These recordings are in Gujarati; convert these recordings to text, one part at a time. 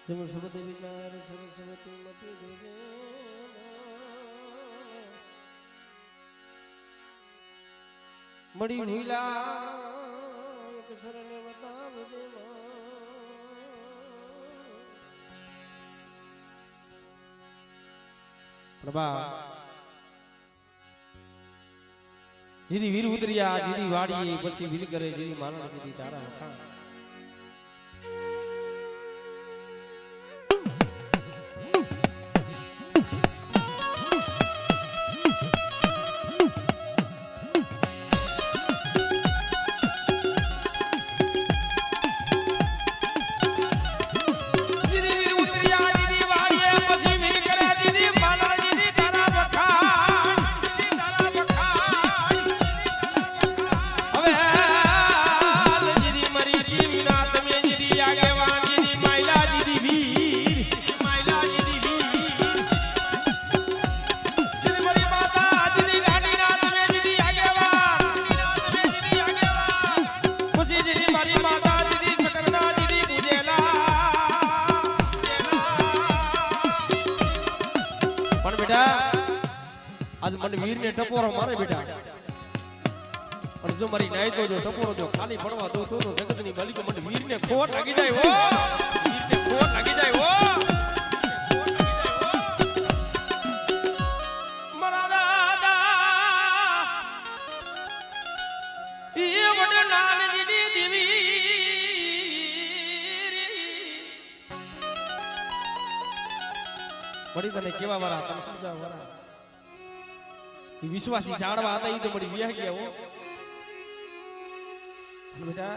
સરસ્વતી વિચાર સરસ્વતી મતી દેજે મળી ભૂલા એક સરને બતાવજે પ્રભા જીદી વીર ઉતર્યા જીદી વાડીએ પછી વીર કરે જીદી મારણ જીદી તારા વખા आज मन वीर ने टपोरो मारे बेटा और जो मारी नाई तो जो टपोरो जो खाली पड़वा दो तो जगत नी गली को मन वीर ने खोट लगी जाए वो वीर ने खोट लगी जाए वो मरा दादा ये बड़े लाल जी दी देवी बड़ी तने केवा वाला तने पूजा वाला विश्वासी जाड़वा आता ही तो बड़ी व्याह गया वो बेटा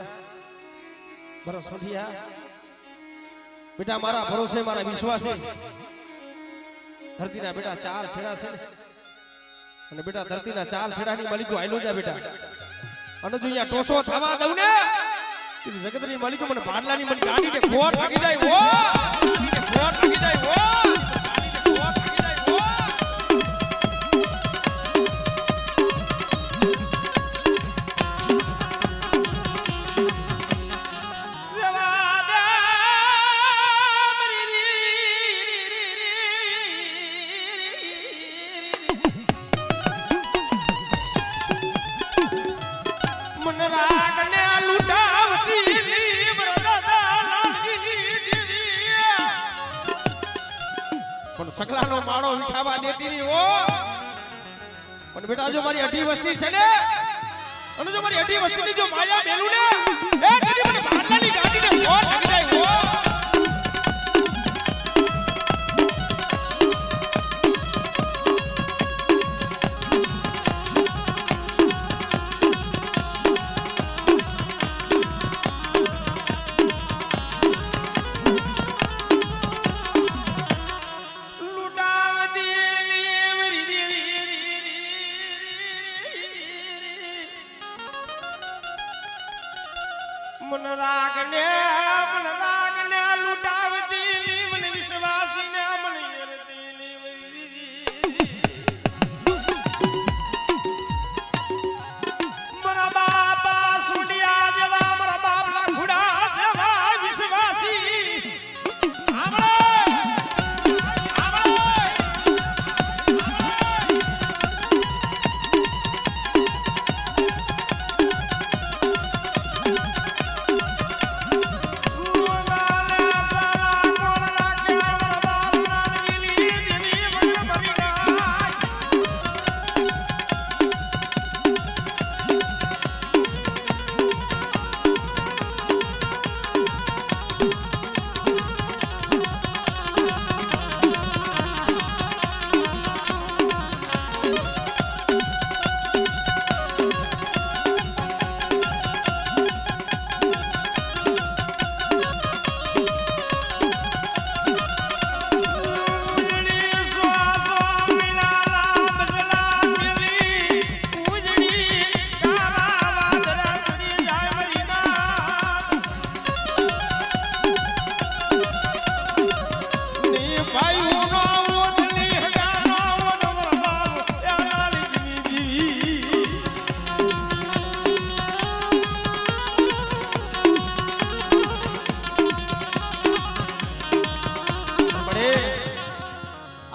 बड़ा सोधिया बेटा मारा भरोसे मारा विश्वास है धरती ना बेटा चार छेड़ा से અને બેટા ધરતી ના ચાર છેડાની માલિકો આયલો જા બેટા અને જો અહીંયા ટોસો થવા દઉં ને જગતની માલિકો મને ભાડલાની મને ગાડીને ફોટ લાગી જાય ઓ ગાડીને ફોટ લાગી જાય ઓ सकलानो माड़ो विठावा देती नहीं वो पण बेटा जो मारी अठी वस्ती छे ने अने जो मारी अठी वस्ती ની जो माया बेलू ने ए तेरी મને ભાડલાની ગાડીને ફોટ લાગી જાય वो मन राग ने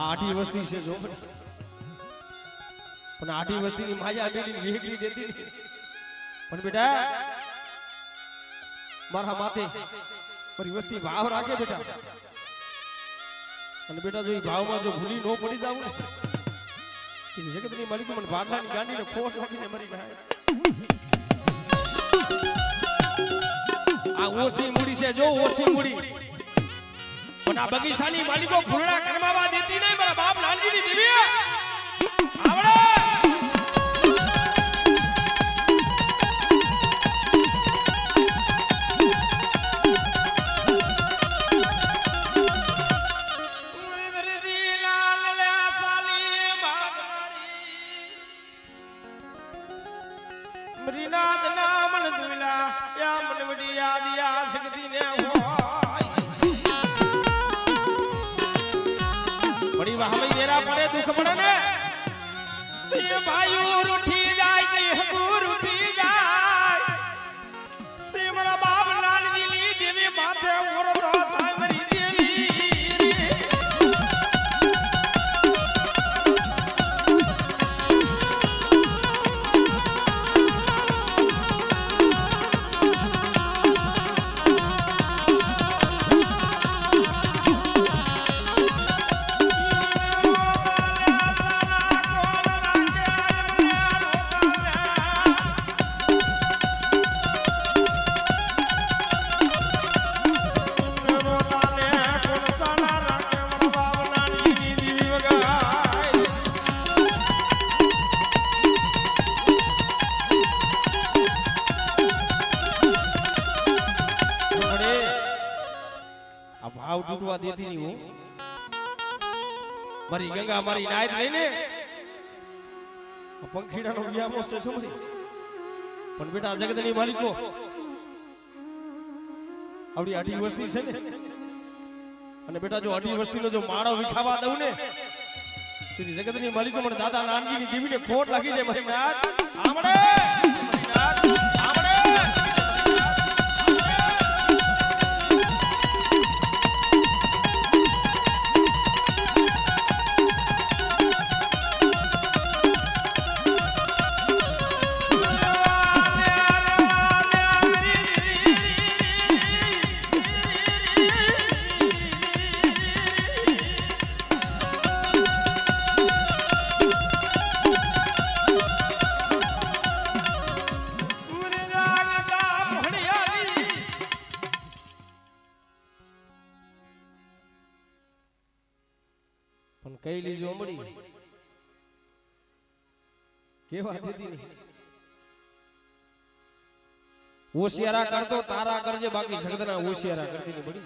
આઠી વસ્તી છે જો પણ આઠી વસ્તીની માયા મેલી વેગલી દેતી પણ બેટા મારા માથે મારી વસ્તી ભાવ રાખે બેટા અને બેટા જો ભાવમાં જો ભૂલી નો પડી જાવ ને કે જગતની માલિક મને ભાડલાની ગાંડીને ખોટ લાગીને મરી જાય આ ઓસી મૂડી છે જો ઓસી મૂડી પણ આ બગીચાની માલિકો ફૂલડા કરમાવા દેતી નહીં મારા બાપ લાલજીની દેવી આવડે મરીનાદ નામ દુલા યા મનવડી યાદ યા શક્તિ ને બડી વાહલી વેરા પડે દુખ પડે ને તે ભાઈઓ રૂઠી જાય કે હગુર રૂઠી જાય તે મારા બાપ લાલજીની દેવી માથે ઓરતો થાય મરી દેવી ભાવ તૂટવા દેતી નહીં હું મારી ગંગા મારી નાયત લઈને પંખીડાનો વ્યામો છે સમજી પણ બેટા જગતની માલિકો આવડી આઠી વસ્તી છે ને અને બેટા જો આઠી વસ્તીનો જો માળો વિખાવા દઉં ને તો જગતની માલિકો મને દાદા નાનજીની દેવીને ખોટ લાગી જાય મારી નાત આમડે પણ કઈ લીજો મળી કેવા દીધી નહીં હોશિયારા કરતો તારા કરજે બાકી જગતના હોશિયારા કરતી નહીં બડી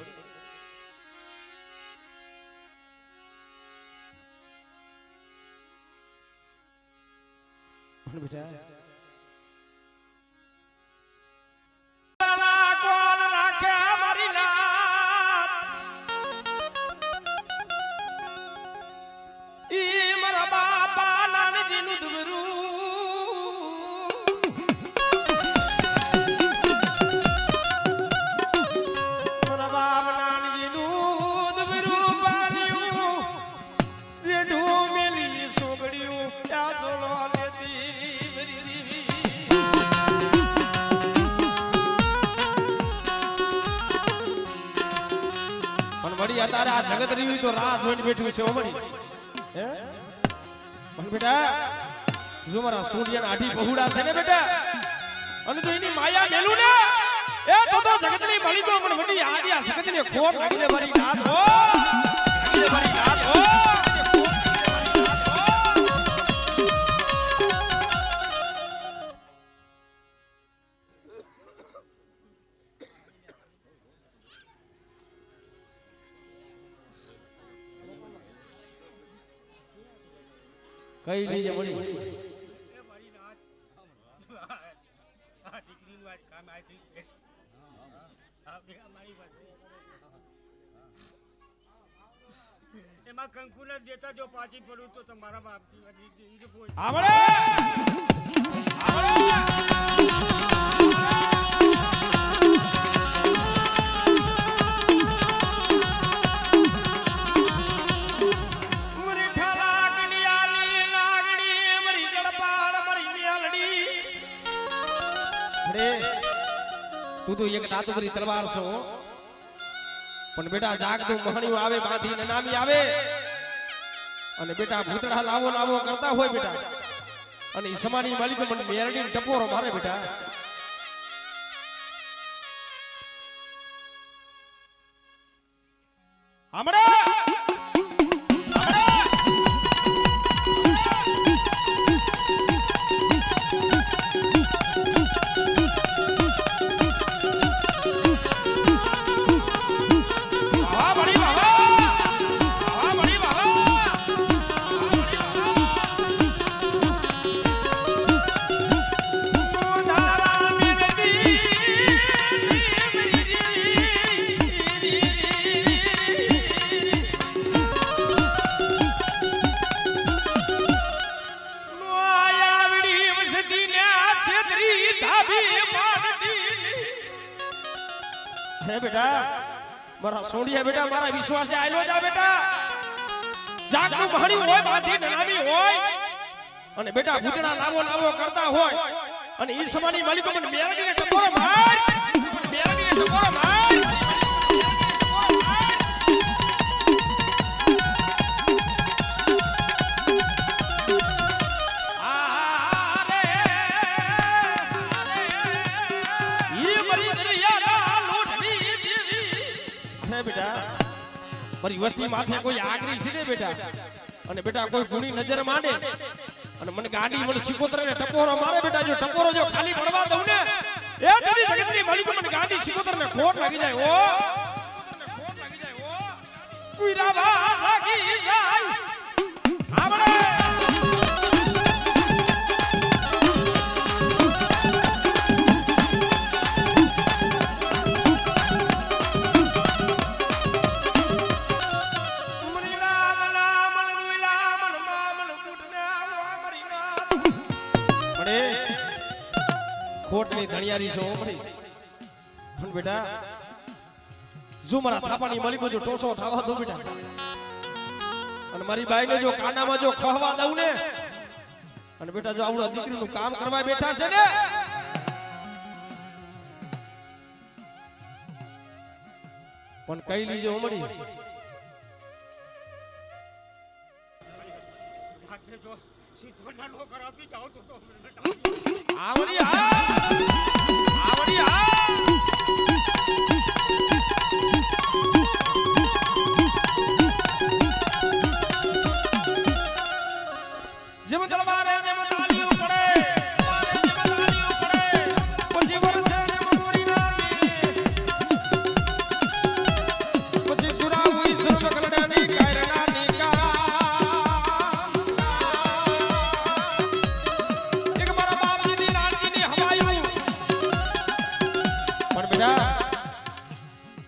પણ બેટા તારે આ જગત રીવી તો રાહ જોઈને બેઠું છે ઓમડી હે પણ બેટા જો મારા સૂર્યના આઠી બહુડા છે ને બેટા અને તો એની માયા મેલું ને એ તો જગતની માલિકો મને વડી આદિયા જગતને ખોટ લાગી લે મારી નાથ હો લાગી લે મારી નાથ હો કઈ લીજે મળી એમાં કંકુ ન દેતા જો પાછી પડું તો તમારા બાપ આવડે તું એક દાતુગરી તલવાર છો પણ બેટા જાગતું મહણિયું આવે બાંધીને નામી આવે અને બેટા ભૂતડા લાવો લાવો કરતા હોય બેટા અને ઈ સમાની માલિકો મને મેરડીને ટપોરો મારે બેટા હમણાં બેટા મારા સોડિયા બેટા મારા વિશ્વાસે આયલો જા બેટા જાગતું મહણિયું હોય બાંધી નામી હોય અને બેટા ભૂતડા લાવો લાવો કરતા હોય અને ઈ સમાની માલિકો મને મેરડીને ટપોરો માર મેરડીને ટપોરો માર બેટા મારી વસ્તી માથે કોઈ આગરી છે ને બેટા અને બેટા કોઈ ગુણી નજર માંડે અને મને ગાડી મને સિકોતર ને ટપોરો મારે બેટા જો ટપોરો જો ખાલી પડવા દઉં ને એ તેરી જગતની માલિકો મને ગાડી સિકોતર ને ખોટ લાગી જાય ઓ કુઈરા બા લાગી જાય આપણે ખોટની ધણિયારી છો મળી પણ બેટા જો મારા થાપાની માલિકો જો ટોસો થાવા દો બેટા અને મારી બાઈને જો કાંડામાં જો ખહવા દઉં ને અને બેટા જો આવડો દીકરીનું કામ કરવા બેઠા છે ને પણ કઈ લીજો મળી હાથે જો સીધો નાનો કરાવતી જાવ તો આવડી આવડી જેમ તલવારે જેમ તાલીઓ પડે પછી વર્ષે જેમ મોરી નામી પછી સુરા હુઈ સર્વ કલડાની કાયરનાની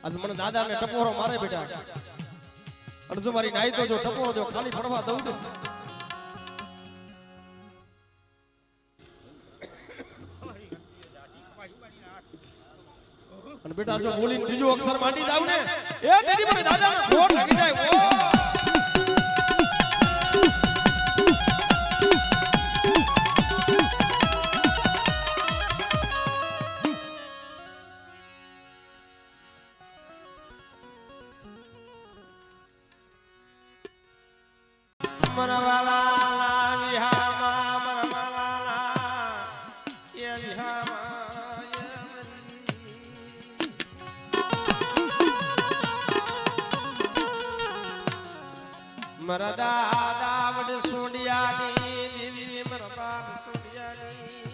આજ મને દાદા ને ટપોરો મારે બેટા અડધો મારી નાઈ તો જો ટપોરો જો ખાલી પડવા દઉં ને અને બેટા જો બોલીને બીજો અક્ષર માંડી જાવ ને એ તેરી મને દાદા ને ખોટ લાગી જાય ઓ મરવાલા વિહામા મરવાલા એ વિહામા મરા દાદા વડ સોડિયાની દેવી મરા બાપ સોડિયાની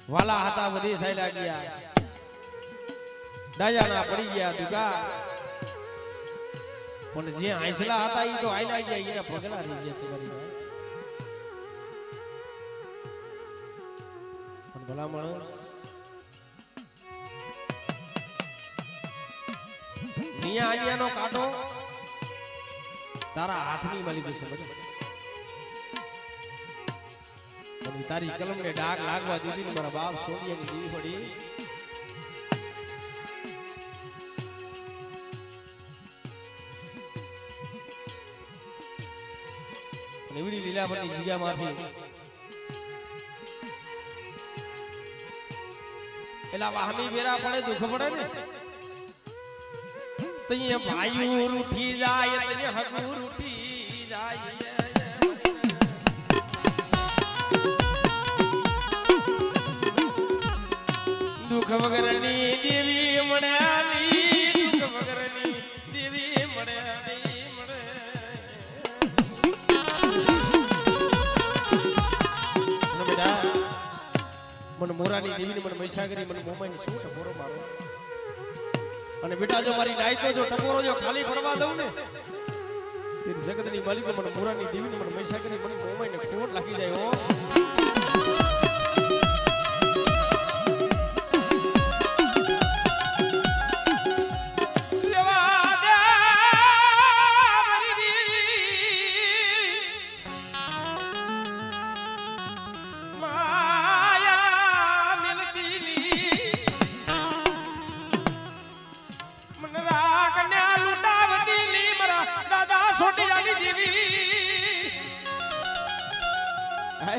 વાલા હતા બધી સાઈલા ગયા ડાયાના પડી ગયા દુગા પણ જે આંસલા હતા ઈ તો આઈલા ગયા એના પગલા રહી જશે મારી ભાઈ પણ ભલા માણસ નિયા આલિયાનો કાઢો તારા હાથની મળી જશે બધું તારી કલમ ને ડાઘ લાગવા દીધી ને મારા બાપ સોનિયાની દીવી પડી નીવડી લીલાપરની જગ્યામાંથી એલા વાહમી વેરા પડે દુઃખ પડે ને તઈએ ભાઈઓ રૂઠી જાય તઈએ હગુ રૂઠી જાય દુઃખ વગરની દેવી મળ્યાની દુઃખ વગરની દેવી મળ્યાની મળે બેટા મને મોરાની દેવીને મને મહીસાગરી મને મોમાની શું ટપોરો મારો અને બેટા જો મારી ગાય તો જો ટપોરો જો ખાલી પડવા દઉં ને તે જગતની માલિક મને મોરાની દેવીને મને મહીસાગરી મને મોમાઈને ખોટ લાગી જાય હો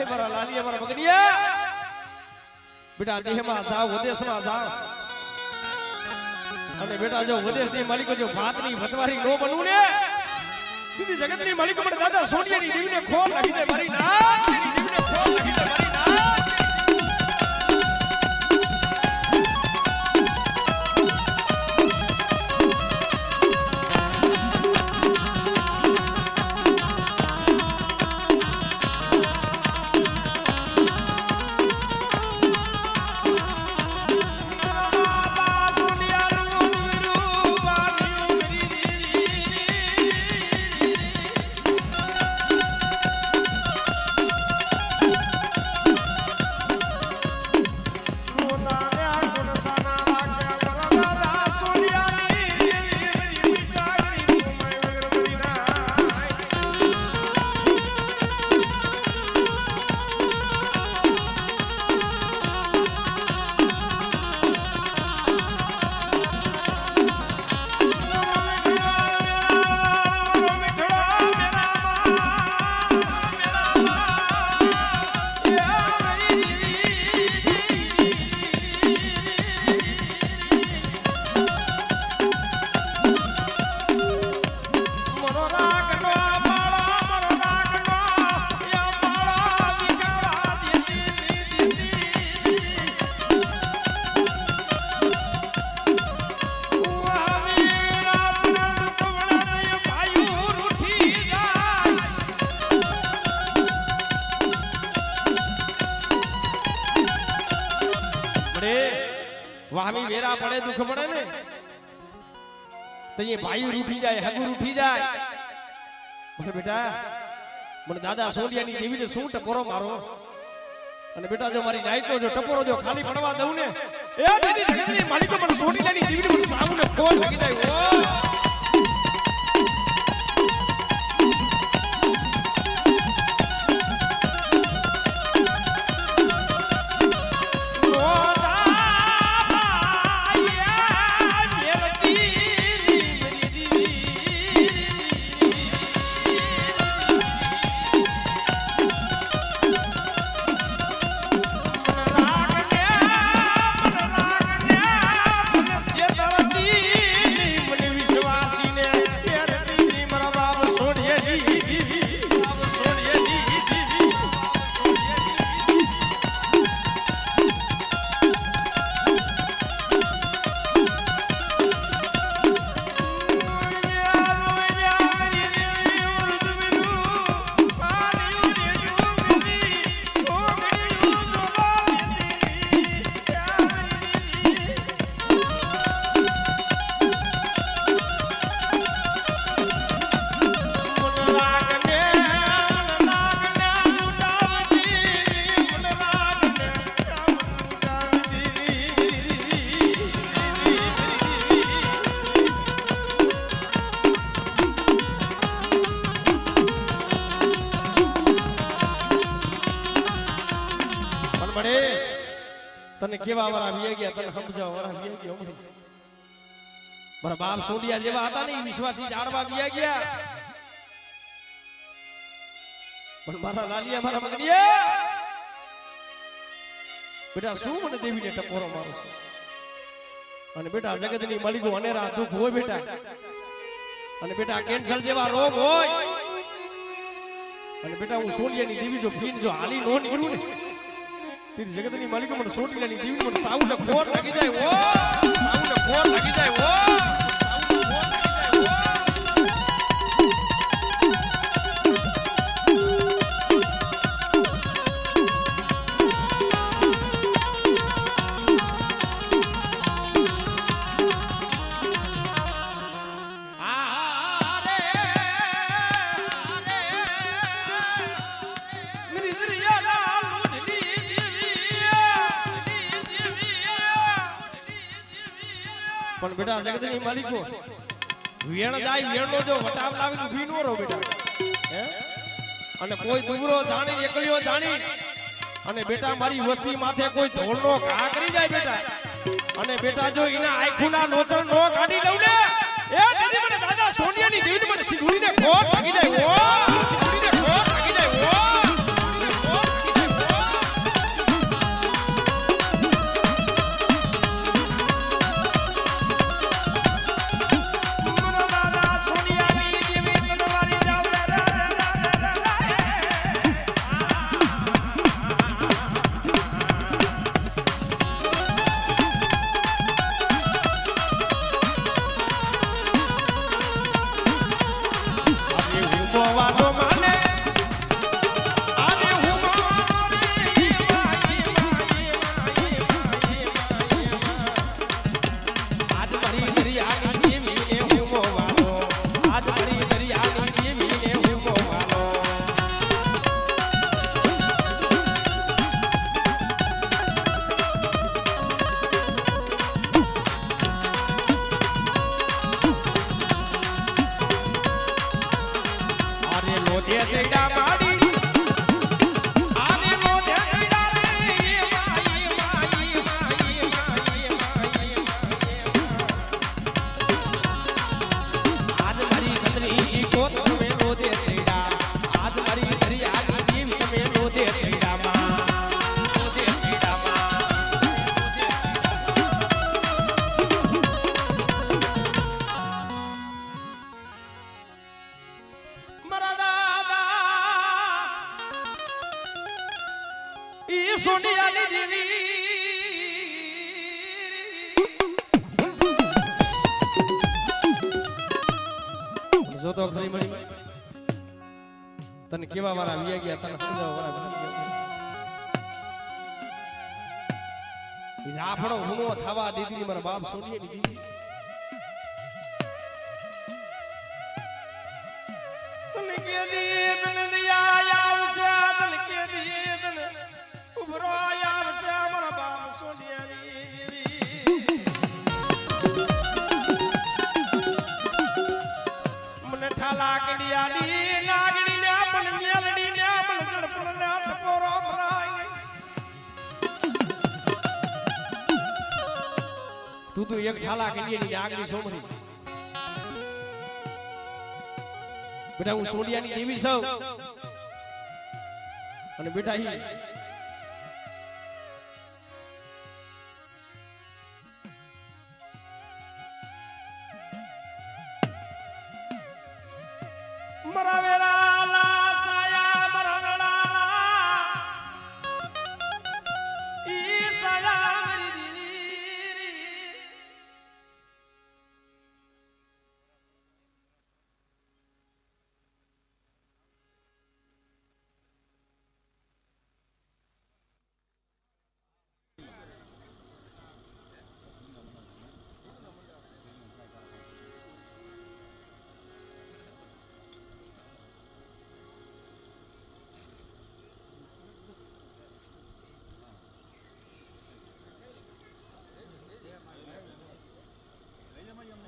મારા લાલિયા મારા બગડિયા બેટા દેહમાં જાવ વિદેશમાં જાવ અને બેટા જો વિદેશની માલિકો જો ભાતની ભતવારી નો બનવું ને દીદી જગતની માલિકો પણ દાદા સોનિયાની દેવીને ખોલ લાગી દે મારી નાક દેવીને ખોલ લાગી દે મારી નાક વાહમી વેરા પડે દુઃખ પડે ને તઈએ ભાઈ રૂઠી જાય હગુ રૂઠી જાય મને બેટા મને દાદા સોનિયાની દેવીને શું ટપોરો મારો અને બેટા જો મારી નાઈતો જો ટપોરો જો ખાલી પડવા દઉં ને એ દીદી જગતની માલિકો પણ સોનિયાની દેવીને મને સામુને ખોલ લાગી જાય ઓ તને કેવા વાળા વી ગયા તને સમજાવ વાળા વી ગયા મારા બાપ સોડિયા જેવા હતા ને વિશ્વાસી જાણવા વી ગયા પણ મારા લાલિયા મારા મગનિયા બેટા શું મને દેવીને ટપોરો મારો છે અને બેટા જગતની માલિકો અનેરા દુઃખ હોય બેટા અને બેટા કેન્સર જેવા રોગ હોય અને બેટા હું સોનિયાની દેવી જો ફીન જો હાલી નો નીકળું ને તેરી જગતની માલિકો મને સોનિયાની દેવી મને સાઉને ખોર લાગી જાય ઓ સાઉને ખોર લાગી જાય ઓ પણ બેટા જગતની માલિકો વેણ જાય વેણનો જો વટાવ લાવીને ઊભી નો રહો બેટા હે અને કોઈ દુબરો જાણી એકલીઓ જાણી અને બેટા મારી વસ્તી માથે કોઈ ધોળનો ઘા કરી જાય બેટા અને બેટા જો એના આંખોના નોચણ નો કાઢી લઉં ને એ દીદી મને દાદા સોનિયાની દેવીને મને સિંધુડીને ખોટ લાગી જાય ઓ સિંધુડીને ખોટ લાગી જાય ઓ સોનિયાની દેવી જો તો ખરી મળી તને કેવા વાળા આવી ગયા તને સમજાવ વાળા જાફડો હુનો થવા દીધી મારા બાપ સોનિયાની દેવી તને કે દી તને દિયા આવશે તને કે દી તને ઉભરો આવશે મારા બાપ સોનિયાની દેવી મને ઠાલા કડિયાની નાગણી ને પણ મેલડી ને પણ ગણપણ ને ટકોરો ભરાય તું તો એક ઠાલા કડિયાની નાગણી સોમરી બેટા હું સોનિયાની દેવી છું અને બેટા ઈ મરા વેરા લા સાયા મરા રડા ઈ સાયા મરી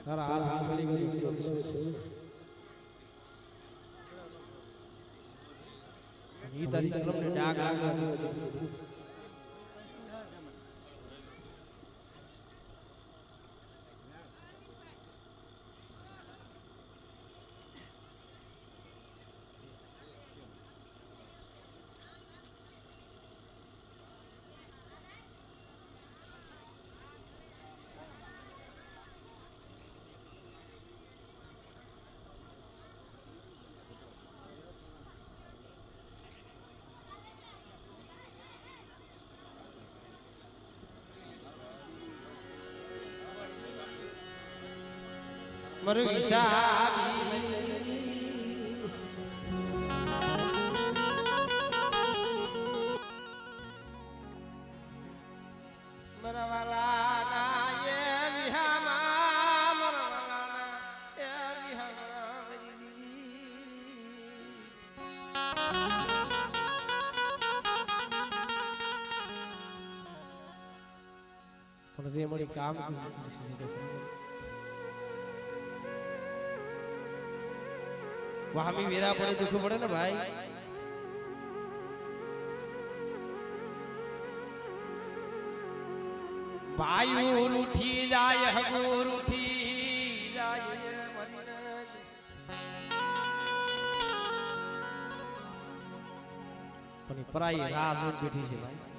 તારા હાથ હાથ મળી ગઈ ઈ તારી કલમને ડાઘ લાગ્યો મારું હિસાબી મારા વાલાના એ વિહામાં મારા વાલાના એ વિહામાં પણ જે મળી કામ વાહમી વેરા પડે દુખવું પડે ને ભાઈ વાયુ ઉઠી જાય હગુર ઉઠી જાય પણ પરાઈ રાહ જોઈ બેઠી છે ભાઈ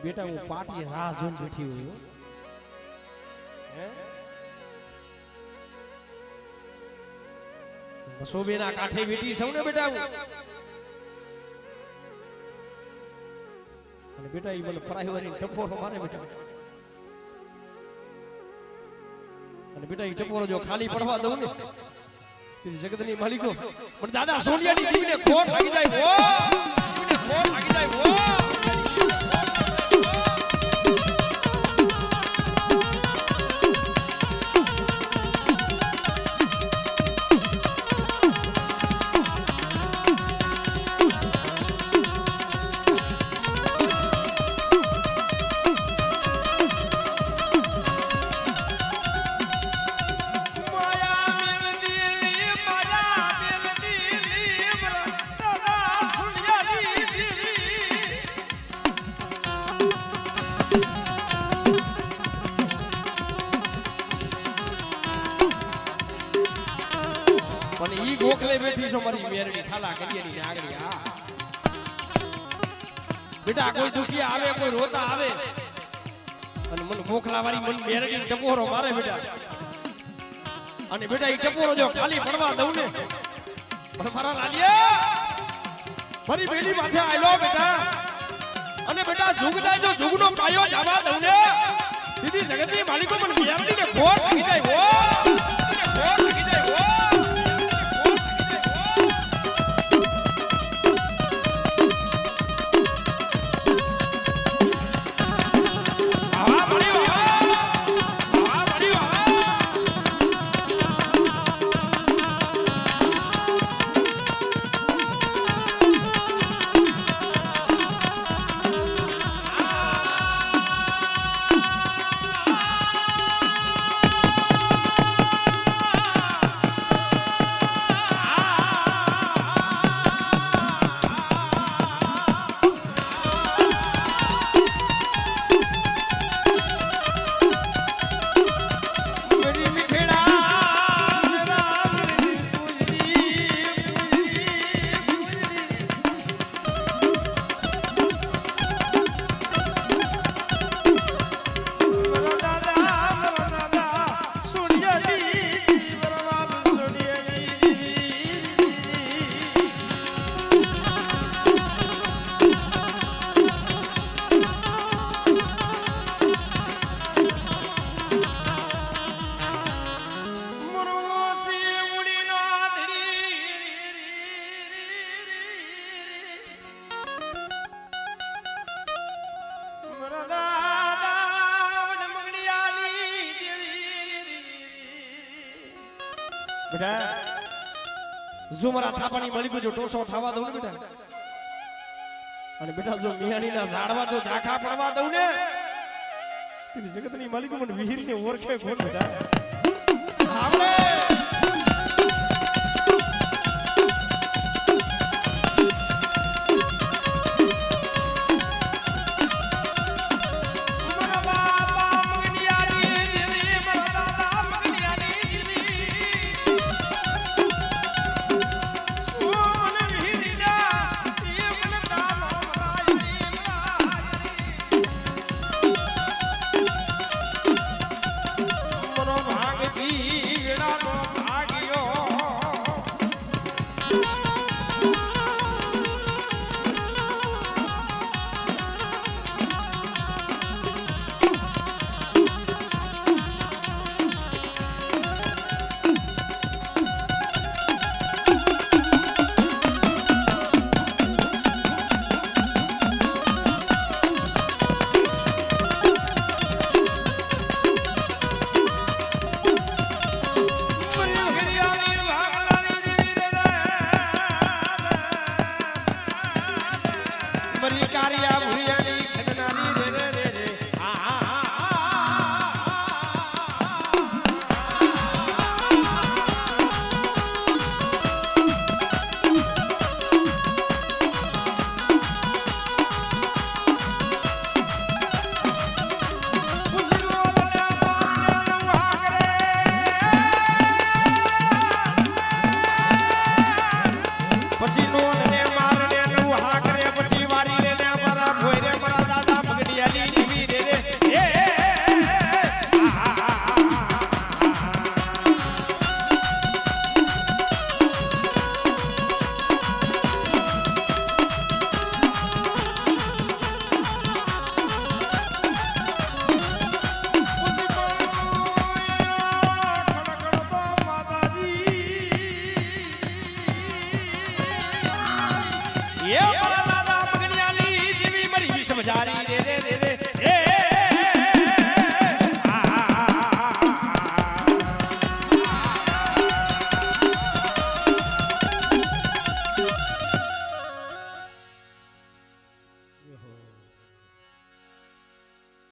बेटा वो पार्टी राह जोन बैठी हुई हो मसोबे ना काठे बेटी सौ ने बेटा અને બેટા ઈ મને પરાઈ વાળી ટપોરો મારે બેટા અને બેટા ઈ ટપોરો જો ખાલી પડવા દઉં ને તે જગતની માલિકો પણ દાદા સોનિયાની દીવને ખોટ લાગી જાય હો દીવને ખોટ લાગી જાય હો પણ ઈ ગોખલે બેઠી છો મારી મેરડી ખાલા કરિયાની આગળી હા બેટા કોઈ દુખી આવે કોઈ રોતા આવે અને મને ગોખલા વાળી મન મેરડી ટપોરો મારે બેટા અને બેટા ઈ ટપોરો જો ખાલી પડવા દઉં ને પણ મારા લાલિયા મારી બેડી માથે આયલો બેટા અને બેટા જુગદાય જો જુગનો પાયો જવા દઉં ને દીદી જગતની માલિકો મને મેરડીને ખોટ લાગી જાય હો ખોટ લાગી જાય હો બેટા જો મારા થાપાની મળી જો ટોસો થવા દઉં ને બેટા અને બેટા જો મિયાણીના ઝાડવા જો ઝાખા પડવા દઉં ને તે જગતની માલિકો મને વિહીરને ઓળખે કોણ બેટા આપણે એ મારા દાદા પગણિયાની દેવી મારી વિષમ જારી રે